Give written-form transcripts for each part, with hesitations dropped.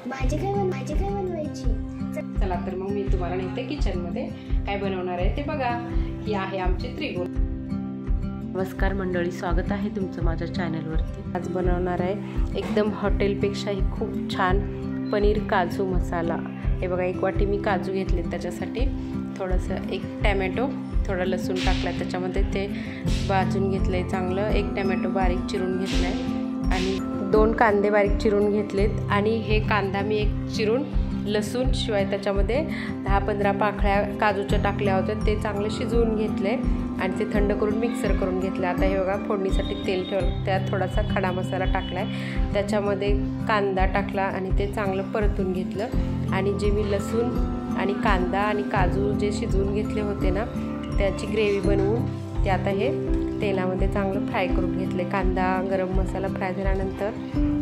भाजी काय बनवायची? चला तर मग मी तुम्हाला नेते किचनमध्ये काय बनवणार आहे ते बघा. ही आहे आमची त्रिगुण. नमस्कार मंडळी, स्वागत आहे तुमचं माझ्या चॅनलवरती. आज बनवणार आहे एकदम हॉटेलपेक्षाही खूप छान पनीर काजू मसाला. हे बघा, एक वाटी मी काजू घेतले, त्याच्यासाठी थोडंसं एक टॅमॅटो, थोडा लसूण टाकला, त्याच्यामध्ये ते भाजून घेतलं आहे चांगलं. एक टॅमॅटो बारीक चिरून घेतला आहे आणि 2 कांदे बारीक चिरून घेतलेत. आणि हे कांदा मी एक चिरून, लसूण शिवाय त्याच्यामध्ये 10-15 पाकळ्या काजूच्या टाकल्या होत्या, ते चांगले शिजवून घेतले आणि ते थंड करून मिक्सर करून घेतले. आता हे बघा, फोडणीसाठी तेल ठेवलं, त्यात थोडासा खडा मसाला टाकला आहे, त्याच्यामध्ये कांदा टाकला आणि ते चांगलं परतून घेतलं. आणि जे मी लसूण आणि कांदा आणि काजू जे शिजवून घेतले होते ना, त्याची ग्रेव्ही बनवून ते आता हे तेलामध्ये चांगलं फ्राय करून घेतले. कांदा गरम मसाला फ्राय झाल्यानंतर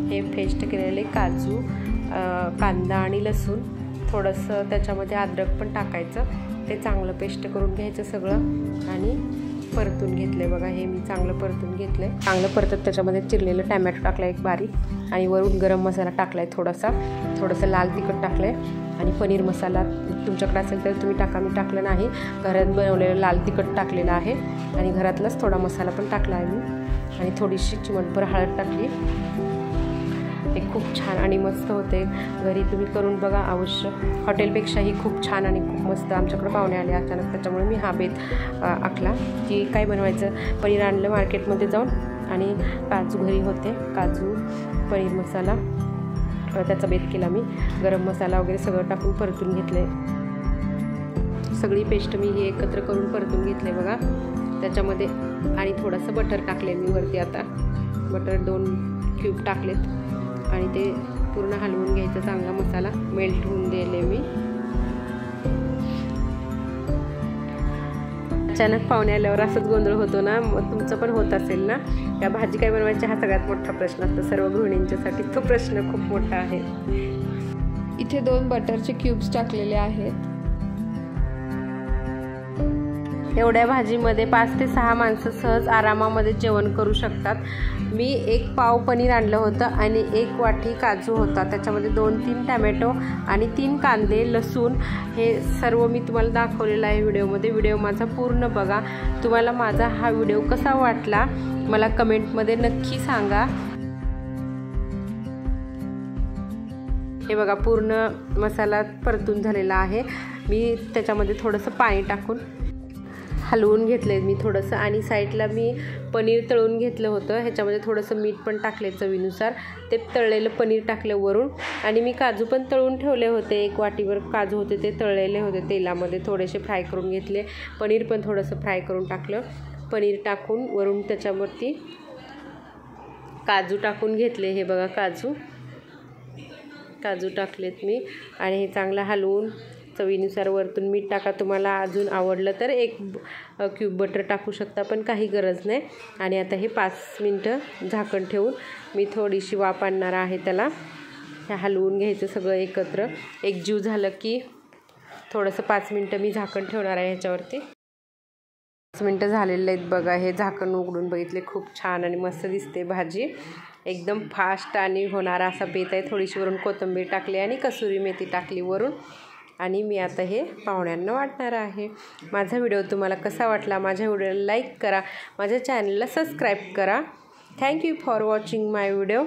हे पेस्ट केलेले काजू, कांदा आणि लसूण, थोडंसं त्याच्यामध्ये अद्रक पण टाकायचं, ते चांगलं पेस्ट करून घ्यायचं सगळं आणि परतून घेतले. बघा, हे मी चांगलं परतून घेतलं आहे. चांगलं परतत त्याच्यामध्ये चिरलेलं टॅमॅटो टाकलं एक बारीक आणि वरून गरम मसाला टाकला आहे, थोडंसं लाल तिखट टाकलं आहे आणि पनीर मसाला तुमच्याकडे असेल तर तुम्ही टाका, मी टाकलं नाही. घरात बनवलेलं लाल तिखट टाकलेलं आहे आणि घरातलाच थोडा मसाला पण टाकला आहे मी आणि थोडीशी चिमटभर हळद टाकली. हे खूप छान आणि मस्त होते. घरी तुम्ही करून बघा अवश्य. हॉटेलपेक्षाही खूप छान आणि खूप मस्त. आमच्याकडे पाहुणे आले अचानक, त्याच्यामुळे मी हा बेत आखला की काय बनवायचं. पनीर आणलं मार्केटमध्ये जाऊन आणि काजू घरी होते, काजू पनीर मसाला, त्याचा बेत केला मी. गरम मसाला वगैरे सगळं टाकून परतून घेतले. सगळी पेस्ट मी ही एकत्र करून परतून घेतले बघा त्याच्यामध्ये. आणि थोडंसं बटर टाकले मी वरती. आता बटर 2 क्यूब टाकलेत आणि ते पूर्ण हलवून घ्यायचं. चांगला मसाला मेल्ट होऊन दिले मी. अचानक पाहुणे आल्यावर असंच गोंधळ होतो ना, मग तुमचं पण होत असेल ना. या भाजी काय बनवायची हा सगळ्यात मोठा प्रश्न असतो सर्व गृहिणींच्यासाठी. तो प्रश्न खूप मोठा आहे. इथे 2 बटरचे क्यूब्स टाकलेले आहेत. एवढ्या भाजीमध्ये 5 ते 6 माणसं सहज आरामामध्ये जेवण करू शकतात. मी 1 पाव पनीर आणलं होतं आणि 1 वाटी काजू होता, त्याच्यामध्ये 2-3 टॅमॅटो आणि 3 कांदे, लसूण, हे सर्व मी तुम्हाला दाखवलेलं आहे व्हिडिओमध्ये. व्हिडिओ माझा पूर्ण बघा. तुम्हाला माझा हा व्हिडिओ कसा वाटला मला कमेंटमध्ये नक्की सांगा. हे बघा, पूर्ण मसाला परतून झालेला आहे. मी त्याच्यामध्ये थोडंसं पाणी टाकून हलवून घेतले मी थोडंसं. आणि साईडला मी पनीर तळून घेतलं होतं, ह्याच्यामध्ये थोडंसं मीठ पण टाकले चवीनुसार. ते तळलेलं पनीर टाकलं वरून. आणि मी काजू पण तळून ठेवले होते, 1 वाटीवर काजू होते, ते तळलेले होते तेलामध्ये, थोडेसे फ्राय करून घेतले. पनीर पण थोडंसं फ्राय करून टाकलं. पनीर टाकून वरून त्याच्यावरती काजू टाकून घेतले. हे बघा, काजू टाकलेत मी आणि हे चांगलं हलवून चवीनुसार वरतून मीठ टाका. तुम्हाला अजून आवडलं तर 1 क्यूब बटर टाकू शकता, पण काही गरज नाही. आणि आता हे 5 मिनटं झाकण ठेवून मी थोडीशी वाफ आणणार आहे त्याला. हे हलवून घ्यायचं सगळं एकत्र. एकजीव झालं की थोडंसं 5 मिनटं मी झाकण ठेवणार आहे ह्याच्यावरती. 5 मिनटं झालेले आहेत बघा. हे झाकण उघडून बघितले, खूप छान आणि मस्त दिसते भाजी. एकदम फास्ट आणि होणारा असा बेत आहे. थोडीशी वरून कोथिंबीर टाकली आणि कसुरी मेथी टाकली वरून. आणि मी आता हे पाहुण्यांना वाटणार आहे. माझा व्हिडिओ तुम्हाला कसा वाटला? माझ्या व्हिडिओला लाईक करा, माझ्या चॅनलला सबस्क्राईब करा. Thank you for watching my video.